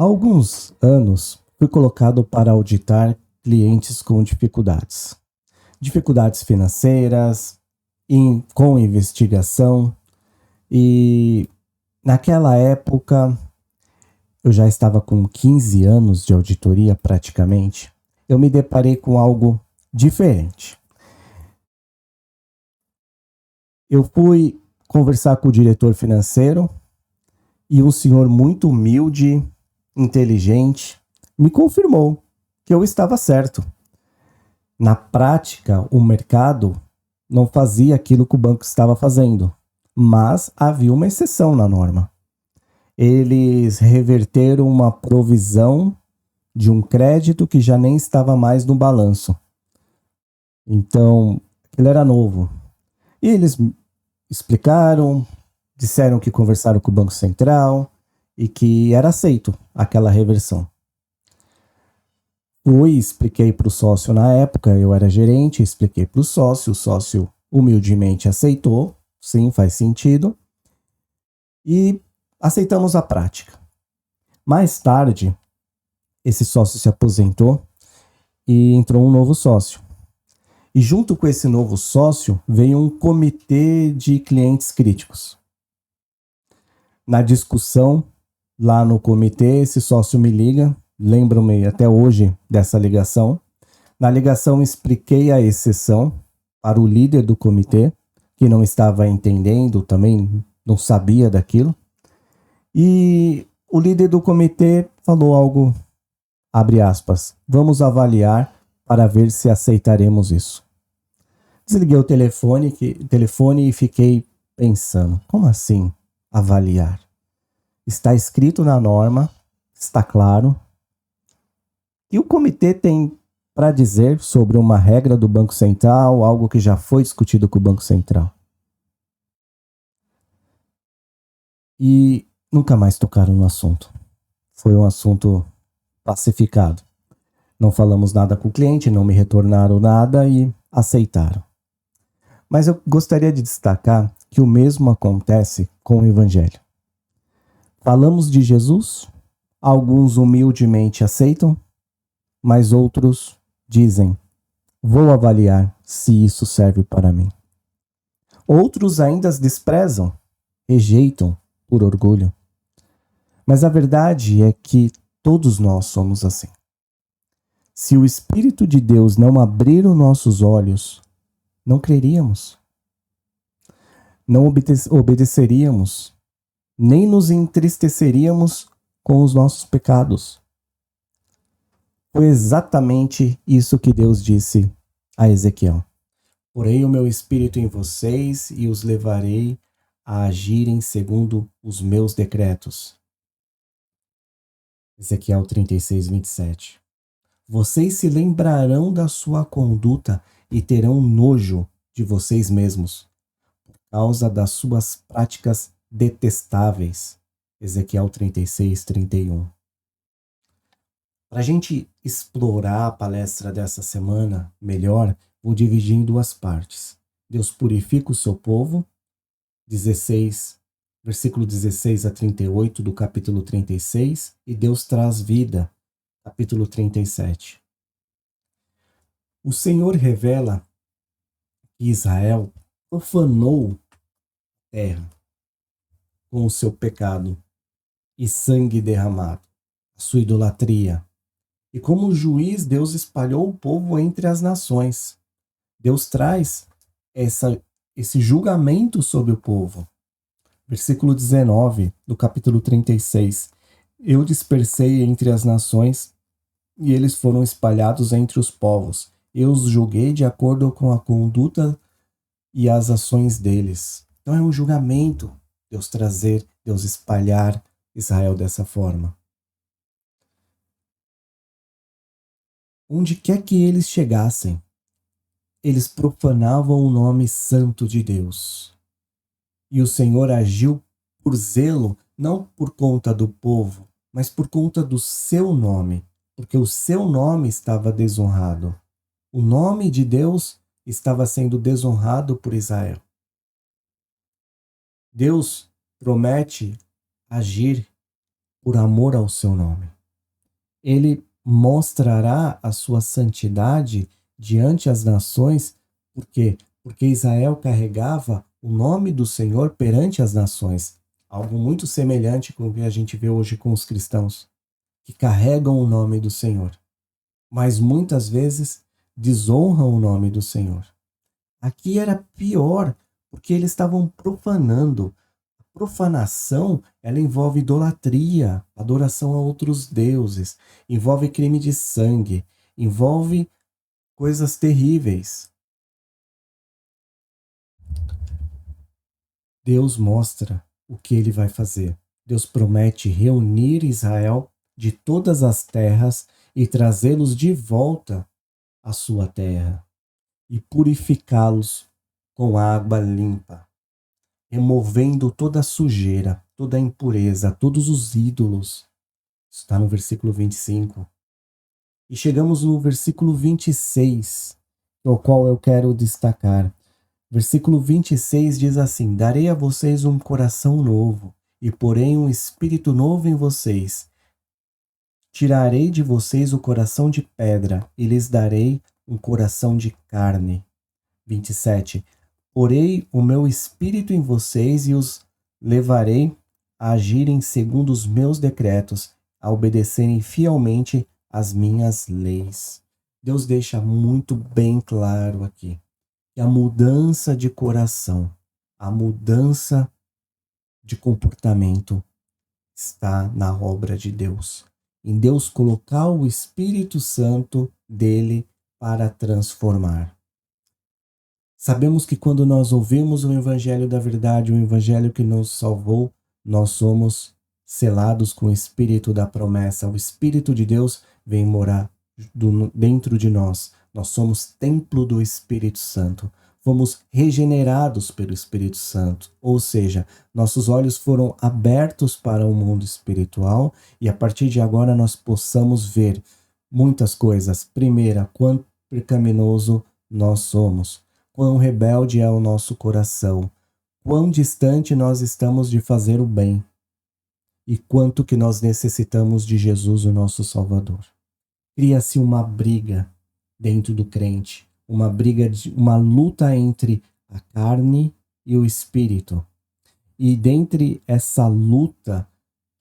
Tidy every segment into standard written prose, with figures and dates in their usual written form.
Há alguns anos, fui colocado para auditar clientes com dificuldades. Dificuldades financeiras, com investigação, e naquela época eu já estava com 15 anos de auditoria praticamente. Eu me deparei com algo diferente. Eu fui conversar com o diretor financeiro e um senhor muito humilde, inteligente, me confirmou que eu estava certo. Na prática, o mercado não fazia aquilo que o banco estava fazendo, mas havia uma exceção na norma. Eles reverteram uma provisão de um crédito que já nem estava mais no balanço. Então, ele era novo. E eles explicaram, disseram que conversaram com o Banco Central e que era aceito aquela reversão. Expliquei para o sócio na época, eu era gerente, expliquei para o sócio humildemente aceitou, sim, faz sentido, e aceitamos a prática. Mais tarde, esse sócio se aposentou e entrou um novo sócio. E junto com esse novo sócio veio um comitê de clientes críticos. Na discussão, lá no comitê, esse sócio me liga, lembro-me até hoje dessa ligação. Na ligação expliquei a exceção para o líder do comitê, que não estava entendendo, também não sabia daquilo. E o líder do comitê falou algo, abre aspas, vamos avaliar para ver se aceitaremos isso. Desliguei o telefone e fiquei pensando, como assim avaliar? Está escrito na norma, está claro. E o comitê tem para dizer sobre uma regra do Banco Central, algo que já foi discutido com o Banco Central. E nunca mais tocaram no assunto. Foi um assunto pacificado. Não falamos nada com o cliente, não me retornaram nada e aceitaram. Mas eu gostaria de destacar que o mesmo acontece com o Evangelho. Falamos de Jesus, alguns humildemente aceitam, mas outros dizem, vou avaliar se isso serve para mim. Outros ainda desprezam, rejeitam por orgulho. Mas a verdade é que todos nós somos assim. Se o Espírito de Deus não abrir os nossos olhos, não creríamos, não obedeceríamos, nem nos entristeceríamos com os nossos pecados. Foi exatamente isso que Deus disse a Ezequiel. Porei o meu Espírito em vocês e os levarei a agirem segundo os meus decretos. Ezequiel 36, 27. Vocês se lembrarão da sua conduta e terão nojo de vocês mesmos, por causa das suas práticas detestáveis. Ezequiel 36, 31. Para a gente explorar a palestra dessa semana melhor, vou dividir em duas partes. Deus purifica o seu povo, versículo 16 a 38 do capítulo 36, e Deus traz vida, capítulo 37. O Senhor revela que Israel profanou a terra com o seu pecado e sangue derramado, a sua idolatria. E como juiz, Deus espalhou o povo entre as nações. Deus traz esse julgamento sobre o povo. Versículo 19 do capítulo 36. Eu dispersei entre as nações e eles foram espalhados entre os povos. Eu os julguei de acordo com a conduta e as ações deles. Então é um julgamento Deus espalhar Israel dessa forma. Onde quer que eles chegassem, eles profanavam o nome santo de Deus. E o Senhor agiu por zelo, não por conta do povo, mas por conta do seu nome, porque o seu nome estava desonrado. O nome de Deus estava sendo desonrado por Israel. Deus promete agir por amor ao seu nome. Ele mostrará a sua santidade diante as nações, por quê? Porque Israel carregava o nome do Senhor perante as nações. Algo muito semelhante com o que a gente vê hoje com os cristãos, que carregam o nome do Senhor, mas muitas vezes desonram o nome do Senhor. Aqui era pior, porque eles estavam profanando. A profanação, ela envolve idolatria, adoração a outros deuses, envolve crime de sangue, envolve coisas terríveis. Deus mostra o que ele vai fazer. Deus promete reunir Israel de todas as terras e trazê-los de volta à sua terra e purificá-los com água limpa, removendo toda a sujeira, toda a impureza, todos os ídolos. Isso está no versículo 25. E chegamos no versículo 26, o qual eu quero destacar. Versículo 26 diz assim: Darei a vocês um coração novo, e porém um espírito novo em vocês. Tirarei de vocês o coração de pedra, e lhes darei um coração de carne. 27. Porei o meu espírito em vocês e os levarei a agirem segundo os meus decretos, a obedecerem fielmente as minhas leis. Deus deixa muito bem claro aqui que a mudança de coração, a mudança de comportamento está na obra de Deus. Em Deus colocar o Espírito Santo dele para transformar. Sabemos que quando nós ouvimos o Evangelho da verdade, o Evangelho que nos salvou, nós somos selados com o Espírito da promessa. O Espírito de Deus vem morar dentro de nós. Nós somos templo do Espírito Santo. Fomos regenerados pelo Espírito Santo. Ou seja, nossos olhos foram abertos para o mundo espiritual e a partir de agora nós possamos ver muitas coisas. Primeira, quão pecaminoso nós somos. Quão rebelde é o nosso coração, quão distante nós estamos de fazer o bem e quanto que nós necessitamos de Jesus, o nosso Salvador. Cria-se uma briga dentro do crente, uma luta entre a carne e o espírito. E dentre essa luta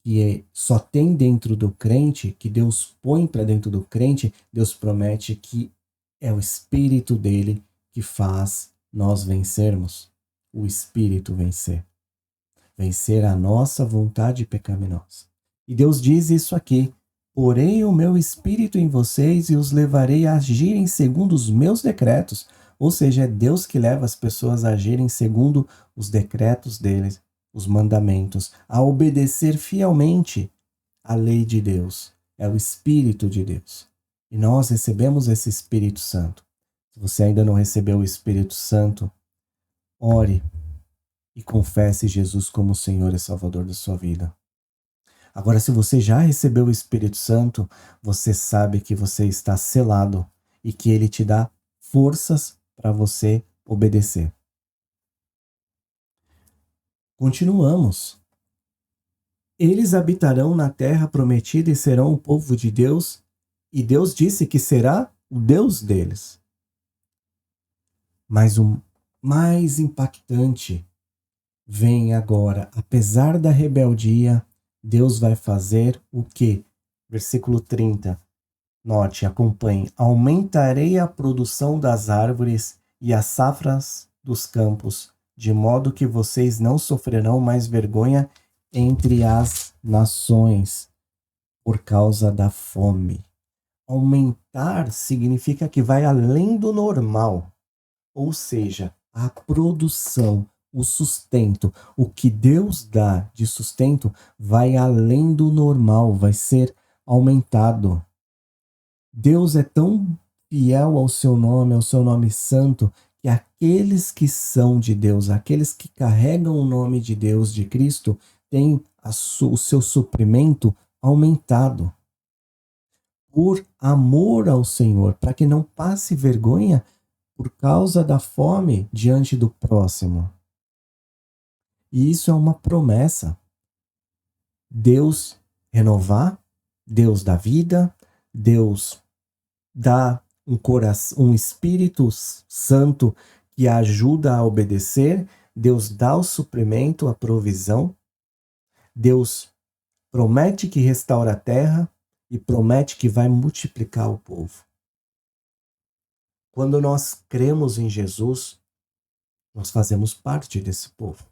que só tem dentro do crente, que Deus põe para dentro do crente, Deus promete que é o espírito dele que faz nós vencermos, o Espírito vencer. Vencer a nossa vontade pecaminosa. E Deus diz isso aqui: porém o meu Espírito em vocês e os levarei a agirem segundo os meus decretos. Ou seja, é Deus que leva as pessoas a agirem segundo os decretos dele, os mandamentos, a obedecer fielmente a lei de Deus. É o Espírito de Deus. E nós recebemos esse Espírito Santo. Se você ainda não recebeu o Espírito Santo, ore e confesse Jesus como Senhor e Salvador da sua vida. Agora, se você já recebeu o Espírito Santo, você sabe que você está selado e que ele te dá forças para você obedecer. Continuamos. Eles habitarão na terra prometida e serão o povo de Deus, e Deus disse que será o Deus deles. Mas o mais impactante vem agora. Apesar da rebeldia, Deus vai fazer o quê? Versículo 30. Note, acompanhe. Aumentarei a produção das árvores e as safras dos campos, de modo que vocês não sofrerão mais vergonha entre as nações por causa da fome. Aumentar significa que vai além do normal. Ou seja, a produção, o sustento, o que Deus dá de sustento vai além do normal, vai ser aumentado. Deus é tão fiel ao seu nome santo, que aqueles que são de Deus, aqueles que carregam o nome de Deus, de Cristo, têm o seu suprimento aumentado. Por amor ao Senhor, para que não passe vergonha por causa da fome diante do próximo. E isso é uma promessa. Deus renovar, Deus dá vida, Deus dá um Espírito Santo que ajuda a obedecer, Deus dá o suprimento, a provisão, Deus promete que restaura a terra e promete que vai multiplicar o povo. Quando nós cremos em Jesus, nós fazemos parte desse povo.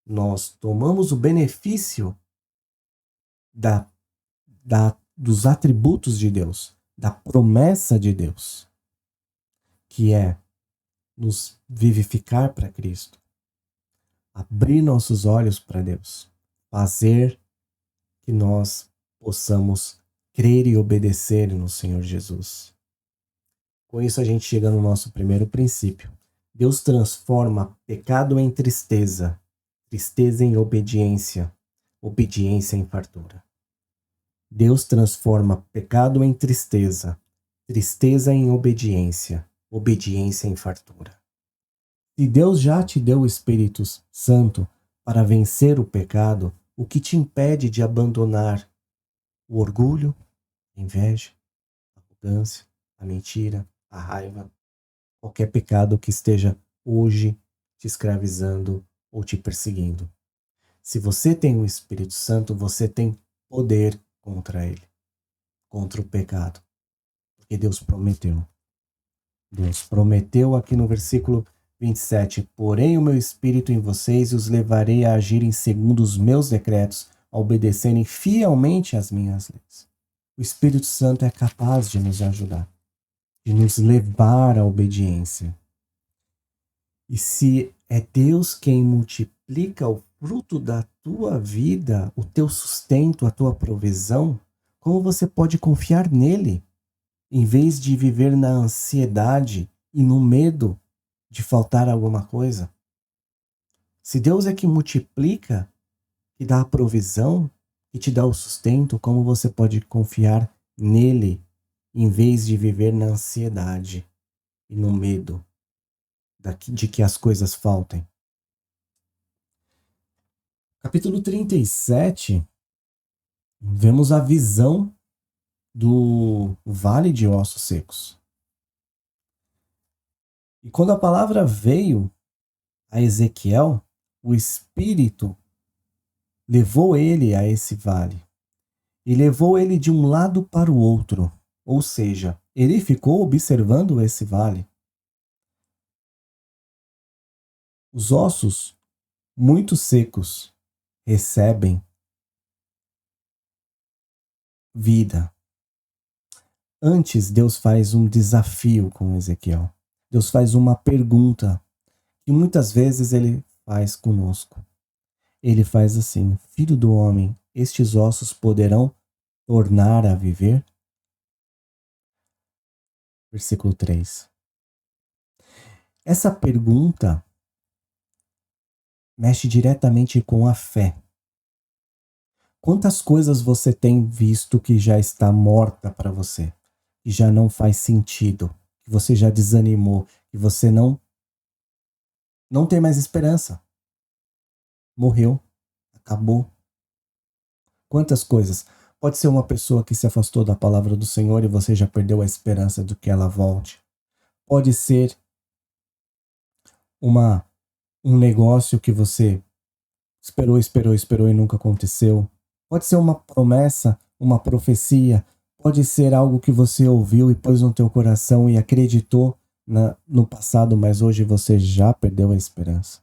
Nós tomamos o benefício dos atributos de Deus, da promessa de Deus, que é nos vivificar para Cristo, abrir nossos olhos para Deus, fazer que nós possamos crer e obedecer no Senhor Jesus. Com isso a gente chega no nosso primeiro princípio. Deus transforma pecado em tristeza, tristeza em obediência, obediência em fartura. Deus transforma pecado em tristeza, tristeza em obediência, obediência em fartura. Se Deus já te deu o Espírito Santo para vencer o pecado, o que te impede de abandonar o orgulho, a inveja, a arrogância, a mentira, a raiva, qualquer pecado que esteja hoje te escravizando ou te perseguindo? Se você tem o Espírito Santo, você tem poder contra ele, contra o pecado, porque Deus prometeu. Deus prometeu aqui no versículo 27, porém o meu Espírito em vocês e os levarei a agirem segundo os meus decretos, a obedecerem fielmente às minhas leis. O Espírito Santo é capaz de nos ajudar, de nos levar à obediência. E se é Deus quem multiplica o fruto da tua vida, o teu sustento, a tua provisão, como você pode confiar nele, em vez de viver na ansiedade e no medo de faltar alguma coisa? Se Deus é que multiplica, que dá a provisão, que te dá o sustento, como você pode confiar nele, em vez de viver na ansiedade e no medo de que as coisas faltem? Capítulo 37, vemos a visão do vale de ossos secos. E quando a palavra veio a Ezequiel, o Espírito levou ele a esse vale e levou ele de um lado para o outro, ou seja, ele ficou observando esse vale. Os ossos muito secos recebem vida. Antes, Deus faz um desafio com Ezequiel. Deus faz uma pergunta que muitas vezes ele faz conosco. Ele faz assim: filho do homem, estes ossos poderão tornar a viver? Versículo 3. Essa pergunta mexe diretamente com a fé. Quantas coisas você tem visto que já está morta para você, que já não faz sentido, que você já desanimou, que você não tem mais esperança? Morreu, acabou. Quantas coisas? Pode ser uma pessoa que se afastou da palavra do Senhor e você já perdeu a esperança de que ela volte. Pode ser um negócio que você esperou e nunca aconteceu. Pode ser uma promessa, uma profecia. Pode ser algo que você ouviu e pôs no teu coração e acreditou no passado, mas hoje você já perdeu a esperança.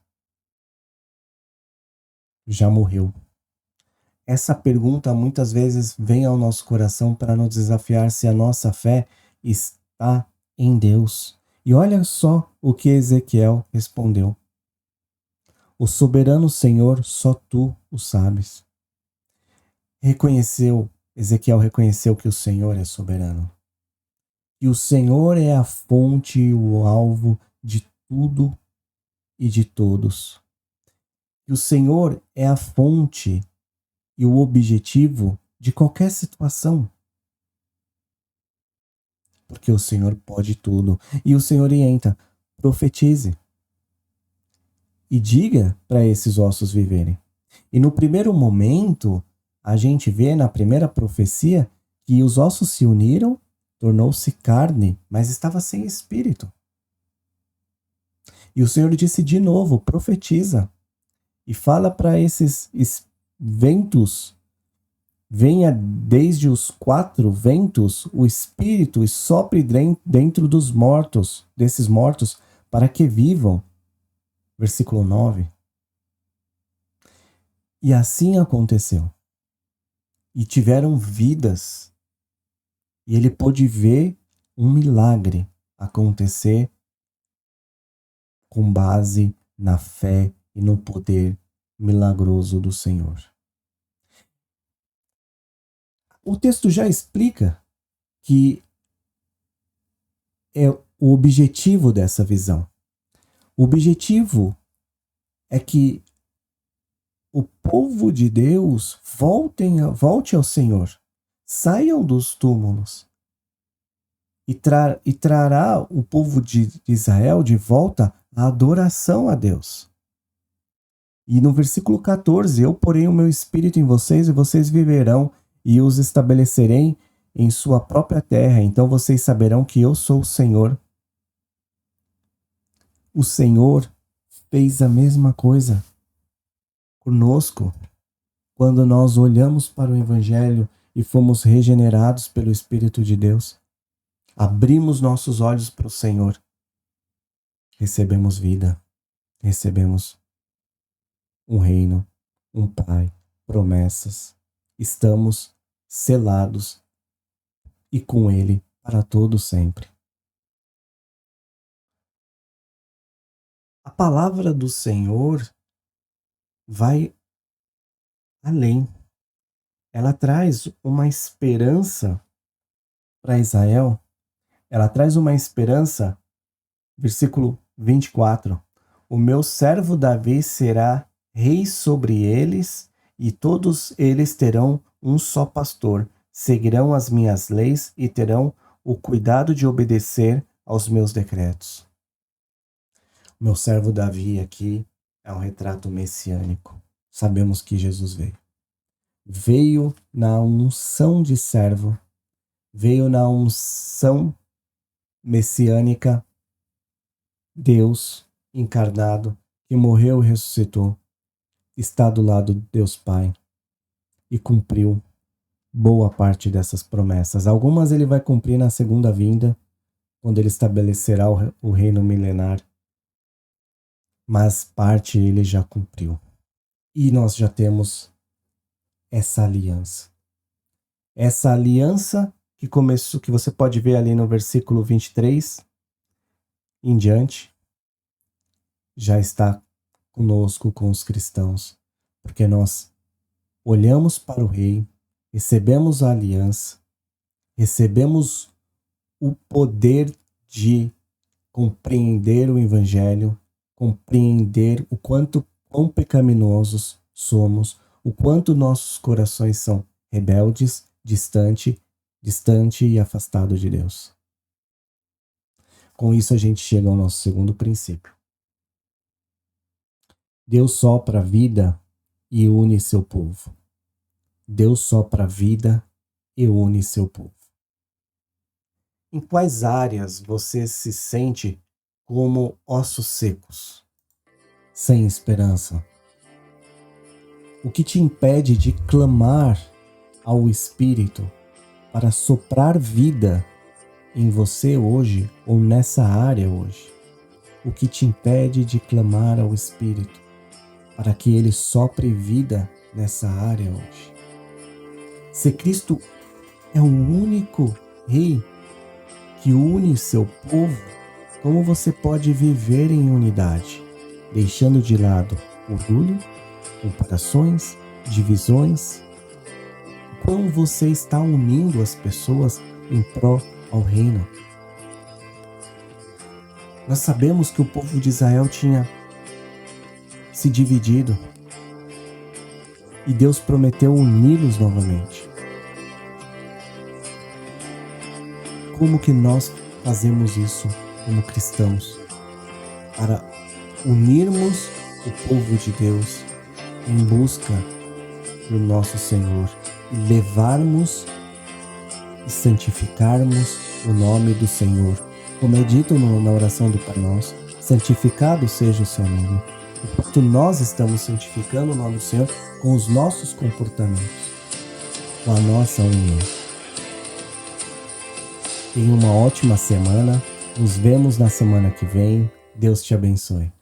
Já morreu. Essa pergunta muitas vezes vem ao nosso coração para nos desafiar se a nossa fé está em Deus. E olha só o que Ezequiel respondeu: o soberano Senhor, só tu o sabes. Ezequiel reconheceu que o Senhor é soberano. E o Senhor é a fonte e o alvo de tudo e de todos. E o Senhor é a fonte e o objetivo de qualquer situação. Porque o Senhor pode tudo. E o Senhor orienta: profetize. E diga para esses ossos viverem. E no primeiro momento, a gente vê na primeira profecia que os ossos se uniram, tornou-se carne, mas estava sem espírito. E o Senhor disse de novo, profetiza, e fala para esses ventos, venha desde os 4 ventos o Espírito e sopre dentro dos mortos, desses mortos, para que vivam. Versículo 9. E assim aconteceu. E tiveram vidas. E ele pôde ver um milagre acontecer com base na fé e no poder milagroso do Senhor. O texto já explica que é o objetivo dessa visão. O objetivo é que o povo de Deus volte ao Senhor, saiam dos túmulos e trará o povo de Israel de volta à adoração a Deus. E no versículo 14, eu porei o meu espírito em vocês e vocês viverão e os estabelecerei em sua própria terra. Então vocês saberão que eu sou o Senhor. O Senhor fez a mesma coisa conosco quando nós olhamos para o Evangelho e fomos regenerados pelo Espírito de Deus. Abrimos nossos olhos para o Senhor. Recebemos vida, recebemos um reino, um Pai, promessas. Estamos selados e com Ele para todo sempre. A palavra do Senhor vai além. Ela traz uma esperança para Israel. Ela traz uma esperança, versículo 24. O meu servo Davi será rei sobre eles, e todos eles terão um só pastor. Seguirão as minhas leis e terão o cuidado de obedecer aos meus decretos. O meu servo Davi aqui é um retrato messiânico. Sabemos que Jesus veio. Veio na unção de servo, veio na unção messiânica, Deus encarnado, que morreu e ressuscitou, está do lado de Deus Pai e cumpriu boa parte dessas promessas. Algumas ele vai cumprir na segunda vinda, quando ele estabelecerá o reino milenar, mas parte ele já cumpriu. E nós já temos essa aliança. Essa aliança que começou, que você pode ver ali no versículo 23 em diante, já está conosco, com os cristãos, porque nós olhamos para o Rei, recebemos a aliança, recebemos o poder de compreender o Evangelho, compreender o quão pecaminosos somos, o quanto nossos corações são rebeldes, distante e afastado de Deus. Com isso a gente chega ao nosso segundo princípio. Deus sopra a vida e une seu povo. Deus sopra a vida e une seu povo. Em quais áreas você se sente como ossos secos, sem esperança? O que te impede de clamar ao Espírito para soprar vida em você hoje ou nessa área hoje? O que te impede de clamar ao Espírito para que Ele sopre vida nessa área hoje? Se Cristo é o único Rei que une seu povo, como você pode viver em unidade, deixando de lado orgulho, comparações, divisões? Como você está unindo as pessoas em pró ao reino? Nós sabemos que o povo de Israel tinha se dividido e Deus prometeu uni-los novamente. Como que nós fazemos isso como cristãos para unirmos o povo de Deus em busca do nosso Senhor e levarmos e santificarmos o nome do Senhor. Como é dito na oração do Pai Nosso, santificado seja o seu nome. Enquanto nós estamos santificando o nome do Senhor com os nossos comportamentos, com a nossa união. Tenha uma ótima semana. Nos vemos na semana que vem. Deus te abençoe.